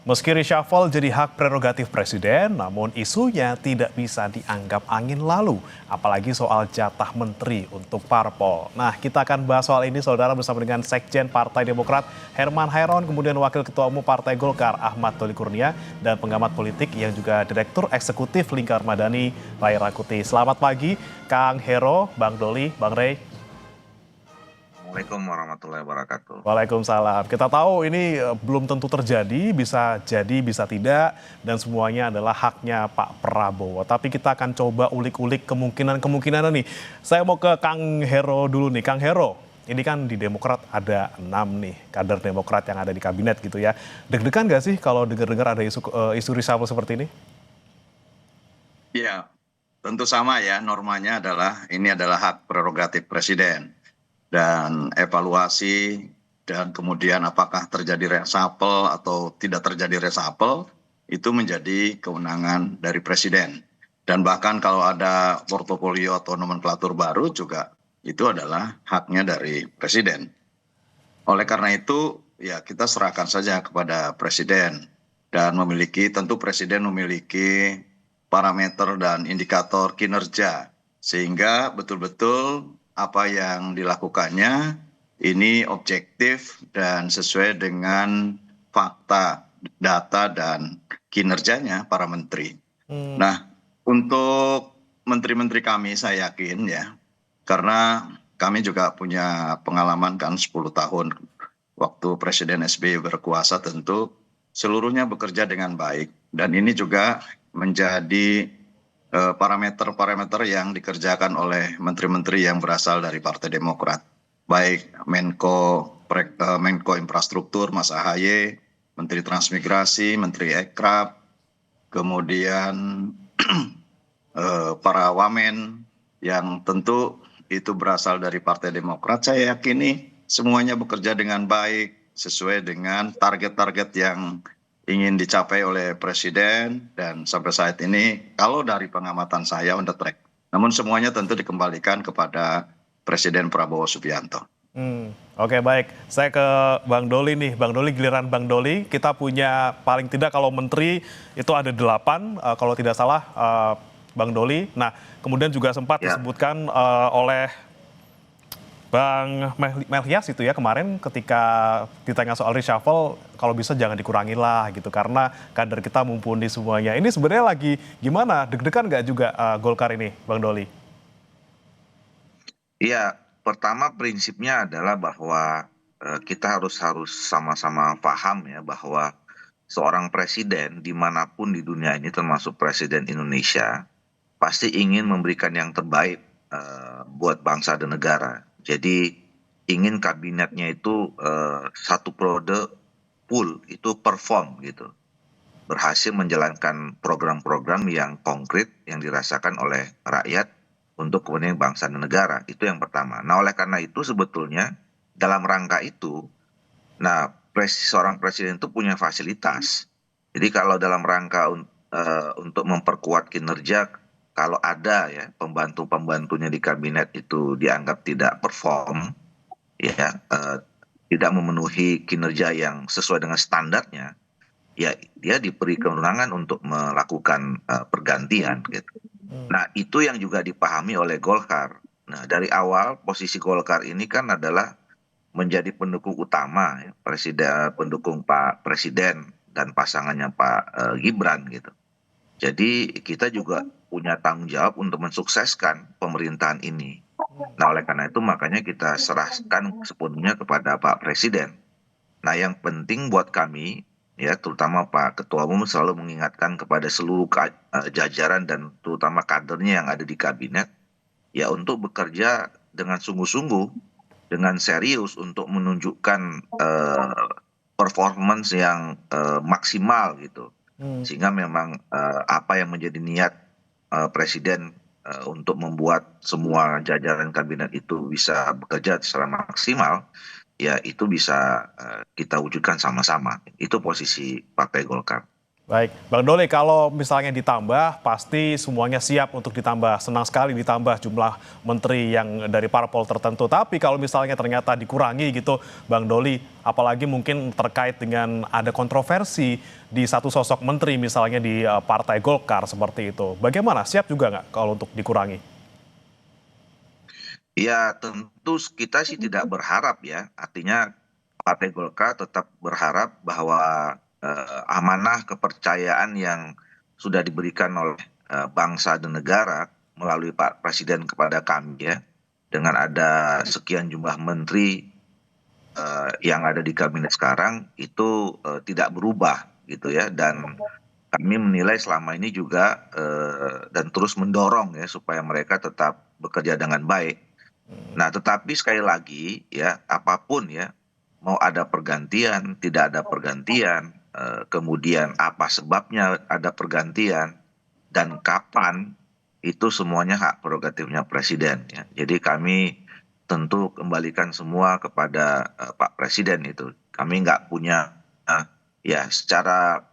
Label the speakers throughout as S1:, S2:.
S1: Meski reshuffle jadi hak prerogatif presiden, namun isunya tidak bisa dianggap angin lalu, apalagi soal jatah menteri untuk parpol. Nah, kita akan bahas soal ini, saudara, bersama dengan Sekjen Partai Demokrat Herman Hairon, kemudian Wakil Ketua Umum Partai Golkar Ahmad Doli Kurnia, dan pengamat politik yang juga Direktur Eksekutif Lingkar Madani Ray Rangkuti. Selamat pagi, Kang Hero, Bang Doli, Bang Ray.
S2: Assalamualaikum warahmatullahi wabarakatuh.
S1: Waalaikumsalam. Kita tahu ini belum tentu terjadi, bisa jadi, bisa tidak, dan semuanya adalah haknya Pak Prabowo. Tapi kita akan coba ulik-ulik kemungkinan-kemungkinan nih. Saya mau ke Kang Hero dulu nih. Kang Hero, ini kan di Demokrat ada 6 nih kader Demokrat yang ada di kabinet gitu ya. Deg-degan nggak sih kalau dengar-dengar ada isu reshuffle seperti ini?
S2: Ya, tentu sama ya, normanya adalah ini adalah hak prerogatif presiden. Dan evaluasi dan kemudian apakah terjadi reshuffle atau tidak terjadi reshuffle itu menjadi kewenangan dari presiden. Dan bahkan kalau ada portofolio atau nomenklatur baru juga itu adalah haknya dari presiden. Oleh karena itu ya kita serahkan saja kepada presiden dan tentu presiden memiliki parameter dan indikator kinerja sehingga betul-betul apa yang dilakukannya ini objektif dan sesuai dengan fakta, data dan kinerjanya para menteri. Nah, untuk menteri-menteri kami saya yakin ya, karena kami juga punya pengalaman kan 10 tahun waktu Presiden SBY berkuasa tentu seluruhnya bekerja dengan baik. Dan ini juga menjadi parameter-parameter yang dikerjakan oleh menteri-menteri yang berasal dari Partai Demokrat. Baik Menko Infrastruktur Mas AHY, Menteri Transmigrasi, Menteri Ekrab, kemudian para wamen yang tentu itu berasal dari Partai Demokrat. Saya yakini semuanya bekerja dengan baik sesuai dengan target-target yang ingin dicapai oleh presiden dan sampai saat ini kalau dari pengamatan saya on the track. Namun semuanya tentu dikembalikan kepada Presiden Prabowo Subianto.
S1: Oke, baik. Saya ke Bang Doli nih. Bang Doli, giliran Bang Doli. Kita punya paling tidak kalau menteri itu ada 8, kalau tidak salah, Bang Doli. Nah, kemudian juga sempat
S2: Ya.
S1: disebutkan oleh Bang Melhias itu ya kemarin ketika ditanya soal reshuffle, kalau bisa jangan dikurangin lah gitu karena kader kita mumpuni semuanya. Ini sebenarnya lagi gimana? Deg-degan nggak juga Golkar ini, Bang Doli?
S2: Iya, pertama prinsipnya adalah bahwa kita harus harus sama-sama paham ya bahwa seorang presiden dimanapun di dunia ini termasuk presiden Indonesia pasti ingin memberikan yang terbaik buat bangsa dan negara. Jadi ingin kabinetnya itu satu periode full itu perform gitu, berhasil menjalankan program-program yang konkret yang dirasakan oleh rakyat untuk kepentingan bangsa dan negara. Itu yang pertama. Nah, oleh karena itu sebetulnya dalam rangka itu, nah seorang presiden itu punya fasilitas. Jadi kalau dalam rangka untuk memperkuat kinerja, kalau ada ya pembantu-pembantunya di kabinet itu dianggap tidak perform, ya tidak memenuhi kinerja yang sesuai dengan standarnya, ya dia diberi kewenangan untuk melakukan pergantian gitu. Nah, itu yang juga dipahami oleh Golkar. Nah, dari awal posisi Golkar ini kan adalah menjadi pendukung utama ya, pendukung Pak Presiden dan pasangannya Pak Gibran gitu. Jadi kita juga punya tanggung jawab untuk mensukseskan pemerintahan ini. Nah, oleh karena itu makanya kita serahkan sepenuhnya kepada Pak Presiden. Nah, yang penting buat kami, ya terutama Pak Ketua Umum selalu mengingatkan kepada seluruh jajaran dan terutama kadernya yang ada di kabinet, ya untuk bekerja dengan sungguh-sungguh, dengan serius untuk menunjukkan performance yang maksimal gitu. Sehingga memang apa yang menjadi niat Presiden untuk membuat semua jajaran kabinet itu bisa bekerja secara maksimal, ya itu bisa kita wujudkan sama-sama. Itu posisi Partai Golkar.
S1: Baik, Bang Doli, kalau misalnya ditambah, pasti semuanya siap untuk ditambah. Senang sekali ditambah jumlah menteri yang dari parpol tertentu. Tapi kalau misalnya ternyata dikurangi gitu, Bang Doli, apalagi mungkin terkait dengan ada kontroversi di satu sosok menteri, misalnya di Partai Golkar seperti itu. Bagaimana? Siap juga nggak kalau untuk dikurangi?
S3: Ya, tentu kita sih tidak berharap ya. Artinya Partai Golkar tetap berharap bahwa amanah kepercayaan yang sudah diberikan oleh bangsa dan negara melalui Pak Presiden kepada kami ya, dengan ada sekian jumlah menteri yang ada di kabinet sekarang itu tidak berubah gitu ya, dan kami menilai selama ini juga dan terus mendorong ya supaya mereka tetap bekerja dengan baik. Nah, tetapi sekali lagi ya, apapun ya, mau ada pergantian, tidak ada pergantian, kemudian apa sebabnya ada pergantian, dan kapan, itu semuanya hak prerogatifnya presiden ya. Jadi kami tentu kembalikan semua kepada Pak Presiden itu. Kami nggak punya ya secara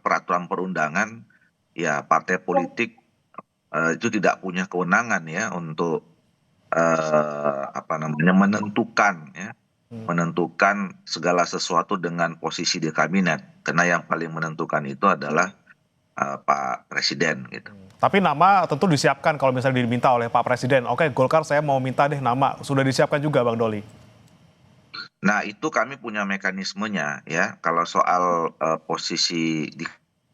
S3: peraturan perundangan ya partai politik itu tidak punya kewenangan ya untuk menentukan ya, menentukan segala sesuatu dengan posisi di kabinet, karena yang paling menentukan itu adalah Pak Presiden gitu.
S1: Tapi nama tentu disiapkan kalau misalnya diminta oleh Pak Presiden. Oke, Golkar saya mau minta deh nama. Sudah disiapkan juga, Bang Doli.
S3: Nah, itu kami punya mekanismenya ya. Kalau soal posisi di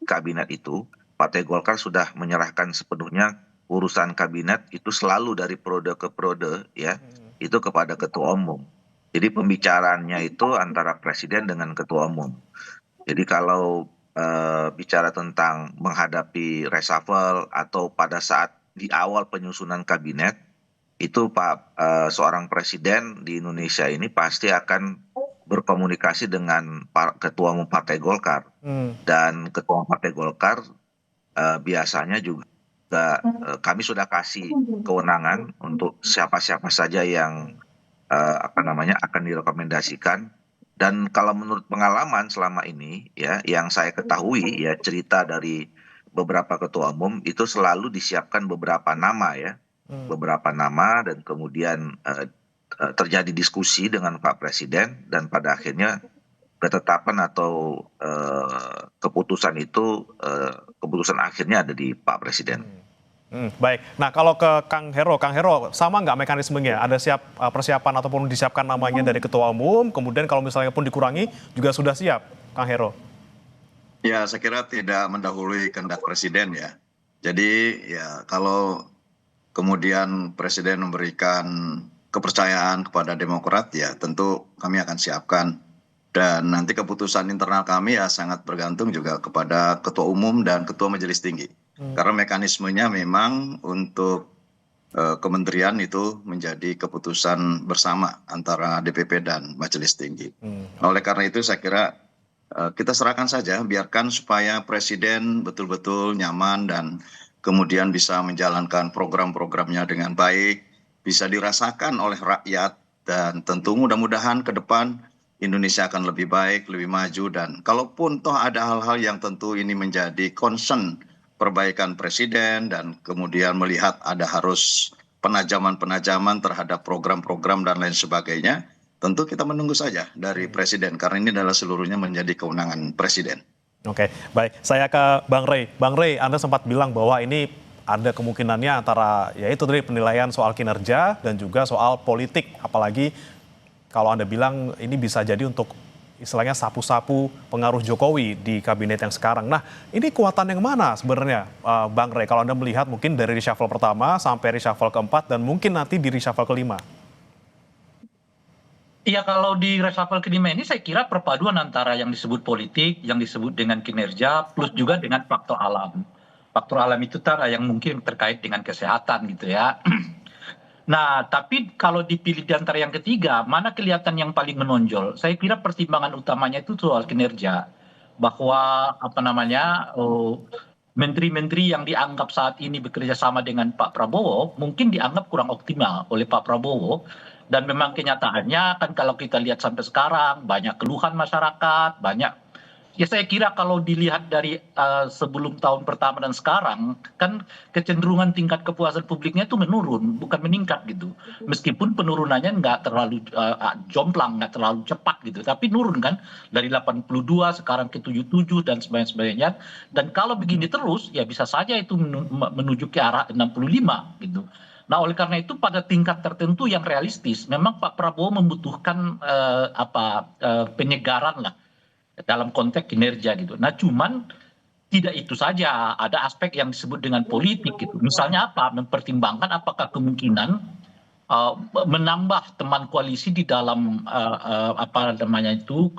S3: kabinet itu, Partai Golkar sudah menyerahkan sepenuhnya urusan kabinet itu selalu dari periode ke periode ya, itu kepada ketua umum. Jadi pembicaraannya itu antara presiden dengan ketua umum. Jadi kalau bicara tentang menghadapi reshuffle atau pada saat di awal penyusunan kabinet, itu seorang presiden di Indonesia ini pasti akan berkomunikasi dengan ketua umum Partai Golkar,
S1: Hmm.
S3: dan ketua umum Partai Golkar biasanya juga kami sudah kasih kewenangan untuk siapa-siapa saja yang akan direkomendasikan. Dan kalau menurut pengalaman selama ini ya, yang saya ketahui ya, cerita dari beberapa ketua umum itu selalu disiapkan beberapa nama ya, beberapa nama, dan kemudian terjadi diskusi dengan Pak Presiden, dan pada akhirnya ketetapan atau keputusan itu keputusan akhirnya ada di Pak Presiden.
S1: Baik. Nah, kalau ke Kang Hero sama nggak mekanismenya? Ada siap persiapan ataupun disiapkan namanya dari ketua umum, kemudian kalau misalnya pun dikurangi juga sudah siap, Kang Hero?
S2: Ya, saya kira tidak mendahului kehendak presiden ya. Jadi ya kalau kemudian presiden memberikan kepercayaan kepada Demokrat ya tentu kami akan siapkan. Dan nanti keputusan internal kami ya sangat bergantung juga kepada ketua umum dan ketua majelis tinggi. Karena mekanismenya memang untuk kementerian itu menjadi keputusan bersama antara DPP dan majelis tinggi. Oleh karena itu saya kira kita serahkan saja, biarkan supaya presiden betul-betul nyaman dan kemudian bisa menjalankan program-programnya dengan baik, bisa dirasakan oleh rakyat, dan tentu mudah-mudahan ke depan Indonesia akan lebih baik, lebih maju, dan kalaupun toh ada hal-hal yang tentu ini menjadi concern perbaikan presiden dan kemudian melihat ada harus penajaman-penajaman terhadap program-program dan lain sebagainya, tentu kita menunggu saja dari presiden karena ini adalah seluruhnya menjadi kewenangan presiden.
S1: Oke, baik. Saya ke Bang Rey. Bang Rey, Anda sempat bilang bahwa ini ada kemungkinannya antara yaitu tadi penilaian soal kinerja dan juga soal politik, apalagi kalau Anda bilang ini bisa jadi untuk istilahnya sapu-sapu pengaruh Jokowi di kabinet yang sekarang. Nah, ini kekuatan yang mana sebenarnya, Bang Rey? Kalau Anda melihat mungkin dari reshuffle pertama sampai reshuffle keempat dan mungkin nanti di reshuffle kelima.
S4: Iya, kalau di reshuffle kelima ini saya kira perpaduan antara yang disebut politik, yang disebut dengan kinerja, plus juga dengan faktor alam. Faktor alam itu yang mungkin terkait dengan kesehatan gitu ya. Nah, tapi kalau dipilih di antara yang ketiga, mana kelihatan yang paling menonjol? Saya kira pertimbangan utamanya itu soal kinerja. Bahwa menteri-menteri yang dianggap saat ini bekerja sama dengan Pak Prabowo mungkin dianggap kurang optimal oleh Pak Prabowo. Dan memang kenyataannya kan kalau kita lihat sampai sekarang banyak keluhan masyarakat, banyak Ya saya kira kalau dilihat dari sebelum tahun pertama dan sekarang, kan kecenderungan tingkat kepuasan publiknya itu menurun, bukan meningkat gitu. Meskipun penurunannya nggak terlalu jomplang, nggak terlalu cepat gitu, tapi nurun kan dari 82 sekarang ke 77 dan sebagainya. Dan kalau begini terus, ya bisa saja itu menuju ke arah 65 gitu. Nah, oleh karena itu pada tingkat tertentu yang realistis, memang Pak Prabowo membutuhkan penyegaran lah dalam konteks kinerja gitu. Nah, cuman tidak itu saja, ada aspek yang disebut dengan politik gitu. Misalnya apa? Mempertimbangkan apakah kemungkinan uh, menambah teman koalisi di dalam apa namanya itu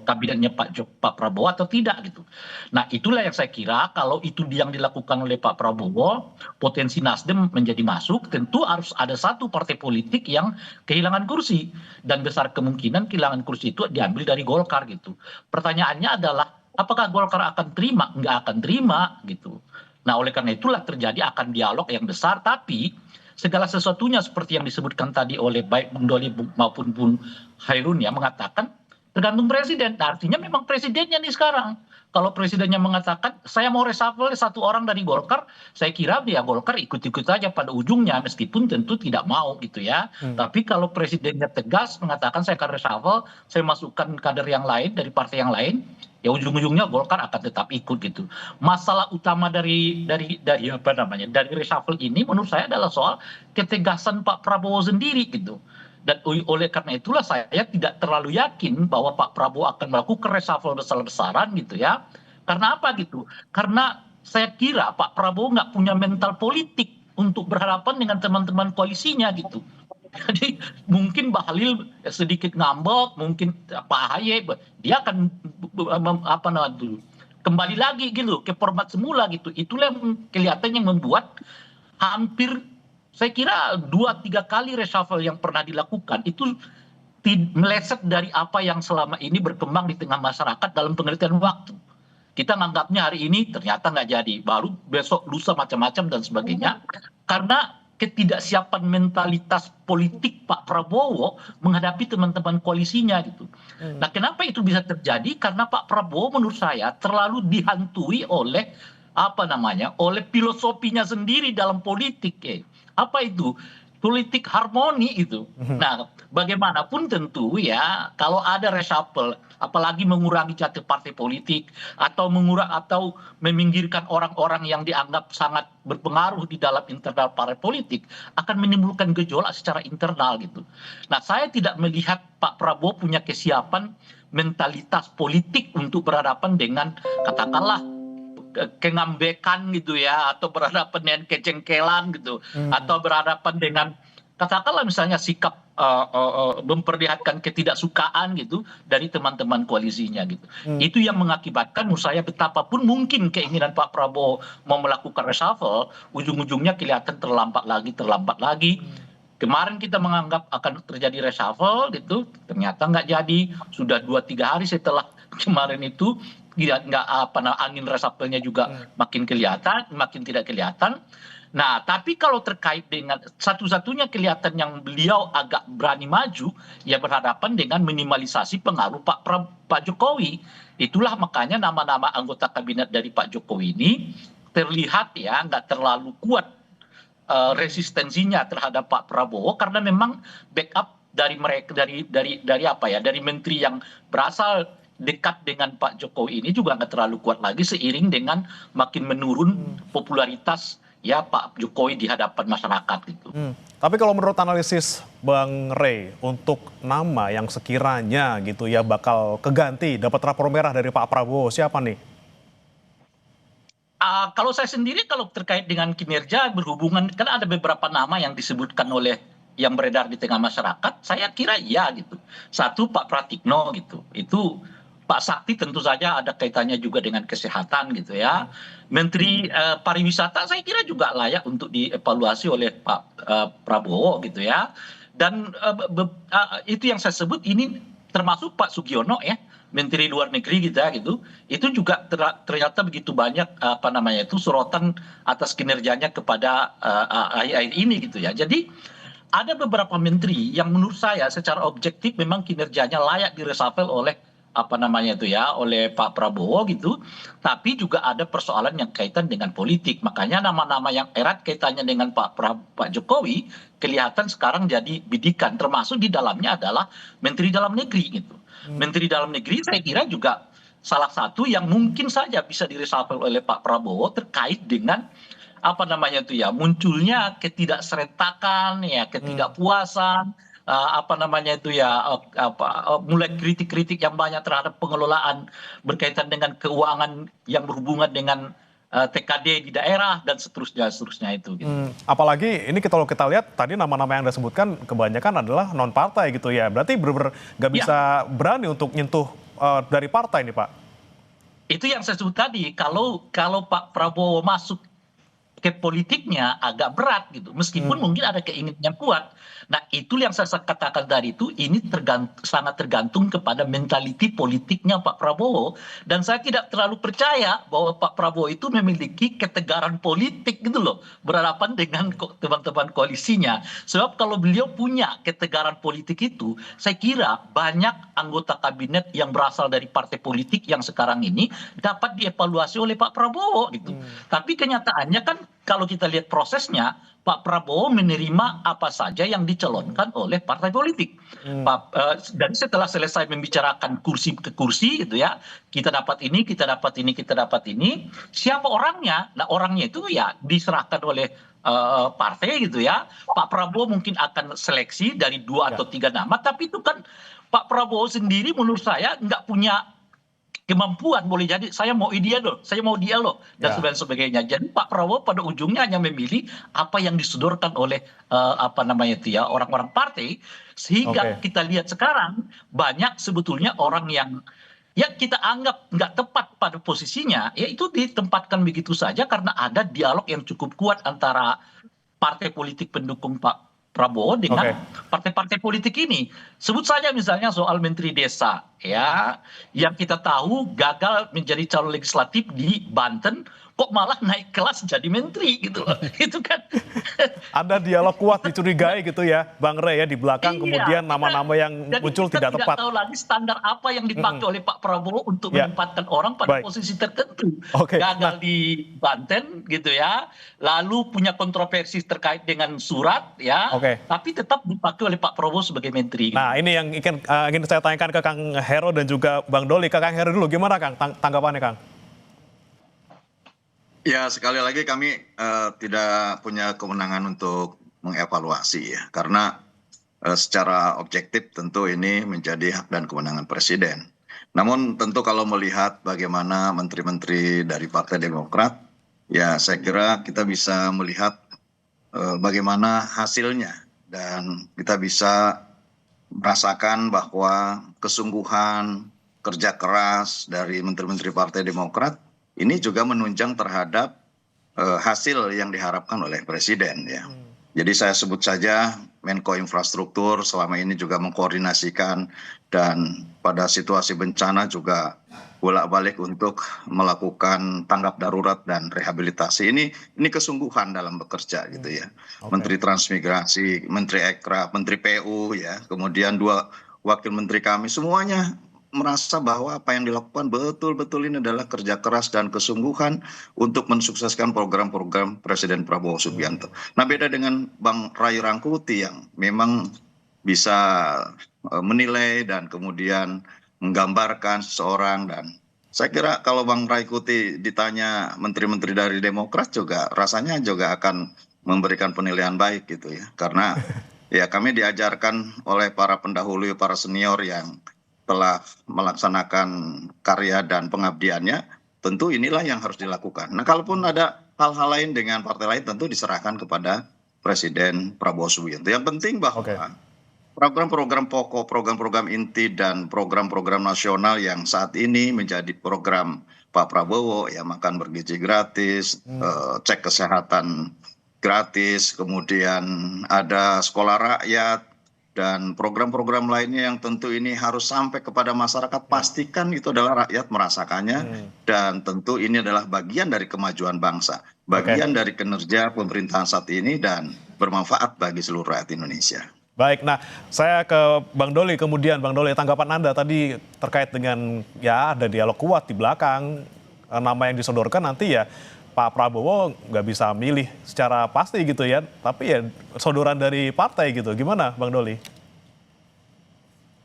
S4: kabinetnya Pak Prabowo atau tidak gitu. Nah, itulah yang saya kira kalau itu yang dilakukan oleh Pak Prabowo, potensi Nasdem menjadi masuk, tentu harus ada satu partai politik yang kehilangan kursi dan besar kemungkinan kehilangan kursi itu diambil dari Golkar gitu. Pertanyaannya adalah apakah Golkar akan terima? Nggak akan terima gitu. Nah, oleh karena itulah terjadi akan dialog yang besar, tapi segala sesuatunya seperti yang disebutkan tadi oleh baik Bung Doli maupun Bung Hairun ya mengatakan tergantung presiden. Nah, artinya memang presidennya nih sekarang. Kalau presidennya mengatakan saya mau reshuffle satu orang dari Golkar, saya kira dia Golkar ikut-ikut aja pada ujungnya meskipun tentu tidak mau gitu ya. Tapi kalau presidennya tegas mengatakan saya akan reshuffle, saya masukkan kader yang lain dari partai yang lain, ya ujung-ujungnya Golkar akan tetap ikut gitu. Masalah utama dari apa namanya dari reshuffle ini menurut saya adalah soal ketegasan Pak Prabowo sendiri gitu. Dan oleh karena itulah saya tidak terlalu yakin bahwa Pak Prabowo akan melakukan reshuffle besar-besaran gitu ya. Karena apa gitu? Karena saya kira Pak Prabowo nggak punya mental politik untuk berhadapan dengan teman-teman koalisinya gitu. Jadi mungkin Bahlil sedikit ngambek, mungkin Pak Ahy dia akan apa namanya kembali lagi gitu ke format semula gitu. Itulah yang kelihatan yang membuat hampir saya kira 2-3 kali reshuffle yang pernah dilakukan itu meleset dari apa yang selama ini berkembang di tengah masyarakat dalam pengertian waktu. Kita nganggapnya hari ini ternyata nggak jadi, baru besok lusa macam-macam dan sebagainya. Karena ketidaksiapan mentalitas politik Pak Prabowo menghadapi teman-teman koalisinya gitu. Nah, kenapa itu bisa terjadi? Karena Pak Prabowo menurut saya terlalu dihantui oleh apa namanya, oleh filosofinya sendiri dalam politik. Apa itu? Politik harmoni itu. Nah, bagaimanapun tentu ya kalau ada reshuffle, apalagi mengurangi jatah partai politik atau atau meminggirkan orang-orang yang dianggap sangat berpengaruh di dalam internal partai politik akan menimbulkan gejolak secara internal gitu. Nah, saya tidak melihat Pak Prabowo punya kesiapan mentalitas politik untuk berhadapan dengan katakanlah kengambekan gitu ya atau berhadapan dengan kejengkelan gitu atau berhadapan dengan katakanlah misalnya sikap memperlihatkan ketidaksukaan gitu dari teman-teman koalisinya gitu. Itu yang mengakibatkan menurut saya betapapun mungkin keinginan Pak Prabowo mau melakukan reshuffle ujung-ujungnya kelihatan terlambat lagi. Kemarin kita menganggap akan terjadi reshuffle gitu, ternyata nggak jadi. Sudah 2-3 hari setelah kemarin itu nggak angin reshuffle-nya juga makin kelihatan, makin tidak kelihatan. Nah, tapi kalau terkait dengan satu-satunya kelihatan yang beliau agak berani maju, ya berhadapan dengan minimalisasi pengaruh Pak Jokowi. Itulah makanya nama-nama anggota kabinet dari Pak Jokowi ini terlihat ya nggak terlalu kuat resistensinya terhadap Pak Prabowo karena memang backup dari mereka dari apa ya dari menteri yang berasal dekat dengan Pak Jokowi ini juga nggak terlalu kuat lagi seiring dengan makin menurun popularitas ya Pak Jokowi di hadapan masyarakat gitu.
S1: Tapi kalau menurut analisis Bang Rey untuk nama yang sekiranya gitu ya bakal keganti dapat rapor merah dari Pak Prabowo siapa nih?
S4: Kalau saya sendiri kalau terkait dengan kinerja berhubungan kan ada beberapa nama yang disebutkan oleh yang beredar di tengah masyarakat, saya kira iya gitu. Satu Pak Pratikno gitu, itu Pak Sakti tentu saja ada kaitannya juga dengan kesehatan gitu ya. Menteri pariwisata saya kira juga layak untuk dievaluasi oleh Pak Prabowo gitu ya. Dan itu yang saya sebut ini termasuk Pak Sugiono ya. Menteri Luar Negeri kita gitu, itu juga ternyata begitu banyak apa namanya itu sorotan atas kinerjanya kepada akhir-akhir ini gitu ya. Jadi ada beberapa menteri yang menurut saya secara objektif memang kinerjanya layak direshuffle oleh apa namanya itu ya, oleh Pak Prabowo gitu, tapi juga ada persoalan yang kaitan dengan politik. Makanya nama-nama yang erat kaitannya dengan Pak Jokowi kelihatan sekarang jadi bidikan, termasuk di dalamnya adalah Menteri Dalam Negeri gitu. Menteri Dalam Negeri saya kira juga salah satu yang mungkin saja bisa diresapel oleh Pak Prabowo terkait dengan apa namanya itu ya, munculnya ketidakserentakan ya, ketidakpuasan, apa namanya itu ya, mulai kritik-kritik yang banyak terhadap pengelolaan berkaitan dengan keuangan yang berhubungan dengan TKD di daerah dan seterusnya seterusnya itu gitu.
S1: Apalagi ini kalau kita lihat tadi nama-nama yang Anda sebutkan kebanyakan adalah non partai gitu ya. Berarti benar-benar nggak
S4: Ya,
S1: bisa berani untuk nyentuh dari partai nih Pak.
S4: itu yang saya sebut tadi. Kalau Pak Prabowo masuk ke politiknya agak berat gitu, meskipun mungkin ada keinginan yang kuat. Nah, itu yang saya katakan tadi itu, ini sangat tergantung kepada mentaliti politiknya Pak Prabowo, dan saya tidak terlalu percaya bahwa Pak Prabowo itu memiliki ketegaran politik gitu loh, berhadapan dengan teman-teman koalisinya. Sebab kalau beliau punya ketegaran politik itu, saya kira banyak anggota kabinet yang berasal dari partai politik yang sekarang ini dapat dievaluasi oleh Pak Prabowo gitu. Tapi kenyataannya kan kalau kita lihat prosesnya, Pak Prabowo menerima apa saja yang dicalonkan oleh partai politik. Dan setelah selesai membicarakan kursi ke kursi gitu ya, kita dapat ini, kita dapat ini, kita dapat ini. Siapa orangnya? Nah, orangnya itu ya diserahkan oleh partai gitu ya. Pak Prabowo mungkin akan seleksi dari 2 atau 3 nama, tapi itu kan Pak Prabowo sendiri menurut saya nggak punya kemampuan, boleh jadi saya mau dia loh, saya mau dia loh, dan sebagainya. Jadi Pak Prabowo pada ujungnya hanya memilih apa yang disodorkan oleh apa namanya itu ya, orang-orang partai, sehingga kita lihat sekarang banyak sebetulnya orang yang ya kita anggap nggak tepat pada posisinya, ya itu ditempatkan begitu saja karena ada dialog yang cukup kuat antara partai politik pendukung Pak Prabowo dengan partai-partai politik ini. Sebut saja misalnya soal Menteri Desa, ya, yang kita tahu gagal menjadi calon legislatif di Banten, kok malah naik kelas jadi menteri gitu loh. Itu kan.
S1: Ada dialog kuat dicurigai gitu ya, Bang Rey ya, di belakang kemudian
S4: Iya,
S1: nama-nama yang
S4: jadi
S1: muncul
S4: kita
S1: tidak tepat.
S4: tahu lagi standar apa yang dipakai oleh Pak Prabowo untuk menempatkan orang pada posisi tertentu. Gagal di Banten gitu ya, lalu punya kontroversi terkait dengan surat ya, tapi tetap dipakai oleh Pak Prabowo sebagai menteri.
S1: Nah, ini yang ingin saya tanyakan ke Kang Hero dan juga Bang Doli. Ke Kang Hero dulu, gimana Kang tanggapannya Kang?
S2: Ya, sekali lagi kami tidak punya kewenangan untuk mengevaluasi ya, karena secara objektif tentu ini menjadi hak dan kewenangan Presiden. Namun tentu kalau melihat bagaimana menteri-menteri dari Partai Demokrat, ya saya kira kita bisa melihat bagaimana hasilnya, dan kita bisa merasakan bahwa kesungguhan kerja keras dari menteri-menteri Partai Demokrat ini juga menunjang terhadap hasil yang diharapkan oleh Presiden ya. Jadi saya sebut saja Menko Infrastruktur selama ini juga mengkoordinasikan, dan pada situasi bencana juga bolak-balik untuk melakukan tanggap darurat dan rehabilitasi. Ini kesungguhan dalam bekerja gitu ya. Menteri Transmigrasi, Menteri Ekraf, Menteri PU ya, kemudian 2 wakil menteri kami semuanya merasa bahwa apa yang dilakukan betul-betul ini adalah kerja keras dan kesungguhan untuk mensukseskan program-program Presiden Prabowo Subianto. Nah, beda dengan Bang Ray Rangkuti yang memang bisa menilai dan kemudian menggambarkan seseorang, dan saya kira kalau Bang Ray Rangkuti ditanya menteri-menteri dari Demokrat juga rasanya juga akan memberikan penilaian baik gitu ya, karena ya kami diajarkan oleh para pendahulu, para senior yang telah melaksanakan karya dan pengabdiannya, tentu inilah yang harus dilakukan. Nah, kalaupun ada hal-hal lain dengan partai lain, tentu diserahkan kepada Presiden Prabowo Subianto. Yang penting bahwa program-program pokok, program-program inti, dan program-program nasional yang saat ini menjadi program Pak Prabowo, ya makan bergizi gratis, cek kesehatan gratis, kemudian ada sekolah rakyat, dan program-program lainnya yang tentu ini harus sampai kepada masyarakat, pastikan itu adalah rakyat merasakannya, dan tentu ini adalah bagian dari kemajuan bangsa, bagian dari kinerja pemerintahan saat ini, dan bermanfaat bagi seluruh rakyat Indonesia.
S1: Baik, nah saya ke Bang Doli kemudian. Bang Doli, tanggapan Anda tadi terkait dengan ya ada dialog kuat di belakang, nama yang disodorkan nanti ya Pak Prabowo nggak bisa milih secara pasti gitu ya, tapi ya sodoran dari partai gitu. Gimana Bang Doli?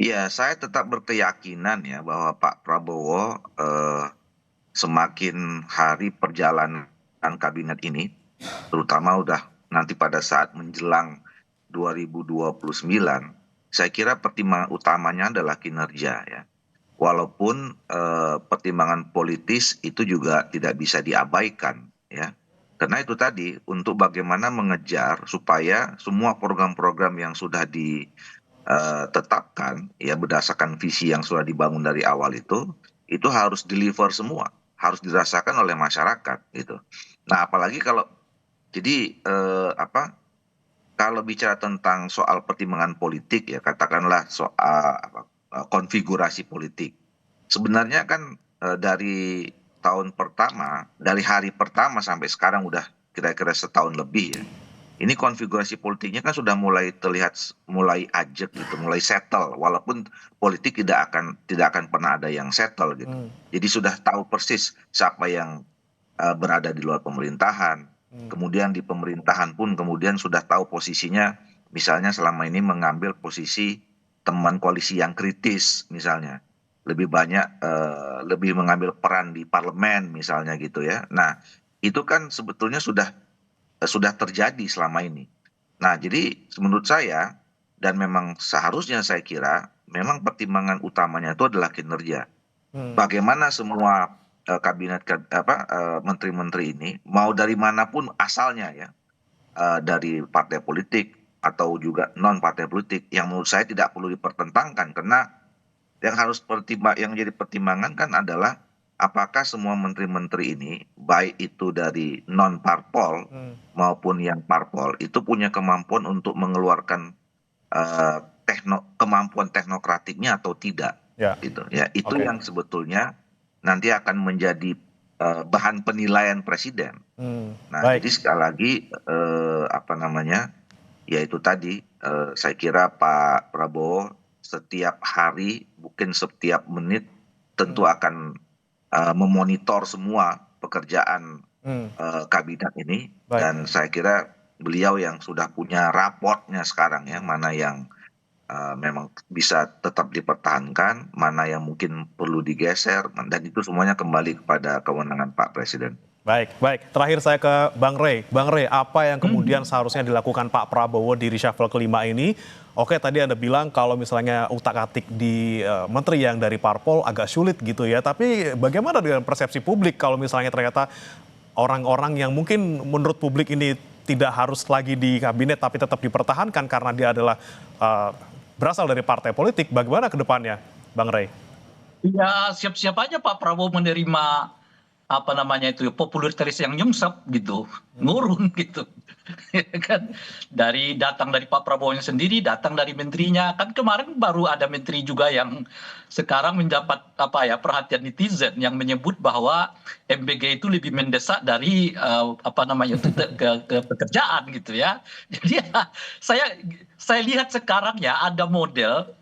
S3: Ya, saya tetap berkeyakinan ya bahwa Pak Prabowo semakin hari perjalanan kabinet ini, terutama udah nanti pada saat menjelang 2029, saya kira pertimbangan utamanya adalah kinerja ya. Walaupun pertimbangan politis itu juga tidak bisa diabaikan ya. Karena itu tadi untuk bagaimana mengejar supaya semua program-program yang sudah ditetapkan ya berdasarkan visi yang sudah dibangun dari awal itu harus deliver semua, harus dirasakan oleh masyarakat gitu. Nah, apalagi kalau jadi kalau bicara tentang soal pertimbangan politik ya katakanlah soal konfigurasi politik. Sebenarnya kan dari tahun pertama, dari hari pertama sampai sekarang udah kira-kira setahun lebih ya. Ini konfigurasi politiknya kan sudah mulai terlihat mulai ajak gitu, mulai settle walaupun politik tidak akan pernah ada yang settle gitu. Jadi sudah tahu persis siapa yang berada di luar pemerintahan. Kemudian di pemerintahan pun kemudian sudah tahu posisinya, misalnya selama ini mengambil posisi teman koalisi yang kritis misalnya. Lebih banyak lebih mengambil peran di parlemen misalnya gitu ya. Nah, itu kan sebetulnya sudah terjadi selama ini. Nah, jadi menurut saya dan memang seharusnya saya kira memang pertimbangan utamanya itu adalah kinerja. Bagaimana semua kabinet menteri-menteri ini mau dari manapun asalnya ya, dari partai politik atau juga non partai politik yang menurut saya tidak perlu dipertentangkan karena yang jadi pertimbangan kan adalah apakah semua menteri-menteri ini baik itu dari non parpol maupun yang parpol itu punya kemampuan untuk mengeluarkan kemampuan teknokratiknya atau tidak
S1: Ya,
S3: gitu ya. Itu
S1: oke.
S3: yang sebetulnya nanti akan menjadi bahan penilaian presiden. Nah,
S1: Baik.
S3: jadi sekali lagi apa namanya? Yaitu tadi saya kira Pak Prabowo setiap hari mungkin setiap menit tentu akan memonitor semua pekerjaan
S1: Hmm,
S3: kabinet ini
S1: baik.
S3: dan saya kira beliau yang sudah punya raportnya sekarang ya mana yang memang bisa tetap dipertahankan, mana yang mungkin perlu digeser, dan itu semuanya kembali kepada kewenangan Pak Presiden.
S1: Baik, baik. Terakhir saya ke Bang Rey. Bang Rey, apa yang kemudian seharusnya dilakukan Pak Prabowo di reshuffle kelima ini? Oke, tadi Anda bilang kalau misalnya utak-atik di menteri yang dari parpol agak sulit gitu ya. Tapi bagaimana dengan persepsi publik kalau misalnya ternyata orang-orang yang mungkin menurut publik ini tidak harus lagi di kabinet tapi tetap dipertahankan karena dia adalah eh, berasal dari partai politik. Bagaimana ke depannya, Bang Rey?
S4: Ya siap-siap aja Pak Prabowo menerima apa namanya itu ya, popularitas yang nyungsep gitu, ngurung gitu. Ya kan datang dari Pak Prabowo sendiri, datang dari menterinya. Kan kemarin baru ada menteri juga yang sekarang mendapat apa ya perhatian netizen yang menyebut bahwa MBG itu lebih mendesak dari apa namanya itu ke pekerjaan gitu ya. Jadi ya, saya lihat sekarang ya ada model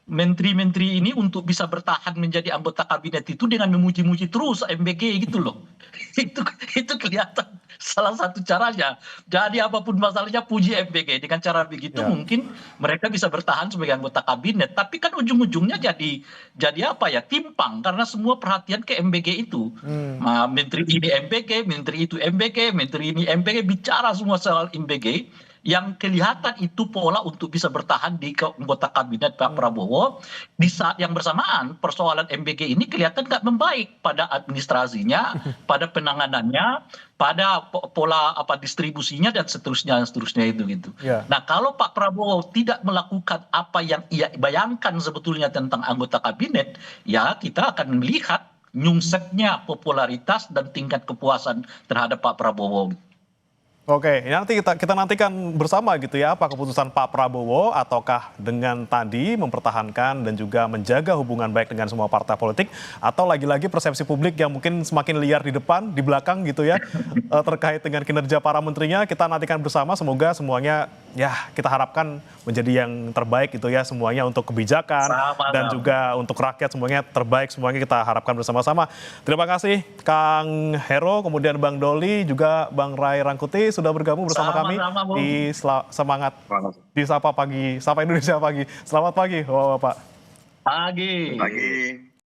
S4: menteri-menteri ini untuk bisa bertahan menjadi anggota kabinet itu dengan memuji-muji terus MBG gitu loh. itu itu kelihatan salah satu caranya. Jadi apapun masalahnya puji MBG. Dengan cara begitu
S1: Ya.
S4: mungkin mereka bisa bertahan sebagai anggota kabinet. Tapi kan ujung-ujungnya jadi apa ya timpang karena semua perhatian ke MBG itu. Nah, menteri ini MBG, menteri itu MBG, menteri ini MBG bicara semua soal MBG yang kelihatan itu pola untuk bisa bertahan di anggota kabinet Pak Prabowo di saat yang bersamaan persoalan MBG ini kelihatan nggak membaik pada administrasinya, pada penanganannya, pada pola apa distribusinya dan seterusnya itu gitu.
S1: Ya.
S4: Nah kalau Pak Prabowo tidak melakukan apa yang ia bayangkan sebetulnya tentang anggota kabinet, ya kita akan melihat nyungseknya popularitas dan tingkat kepuasan terhadap Pak Prabowo.
S1: Oke, nanti kita nantikan bersama gitu ya, apa keputusan Pak Prabowo ataukah dengan tadi mempertahankan dan juga menjaga hubungan baik dengan semua partai politik, atau lagi-lagi persepsi publik yang mungkin semakin liar di depan, di belakang gitu ya, terkait dengan kinerja para menterinya. Kita nantikan bersama, semoga semuanya ya kita harapkan menjadi yang terbaik gitu ya, semuanya untuk kebijakan dan juga untuk rakyat, semuanya terbaik, semuanya kita harapkan bersama-sama. Terima kasih Kang Hero, kemudian Bang Doli, juga Bang Ray Rangkuti sudah bergabung bersama kami di Semangat di Sapa Pagi, Sapa Indonesia Pagi. Selamat pagi, Bapak.
S4: Pagi.
S2: Pagi.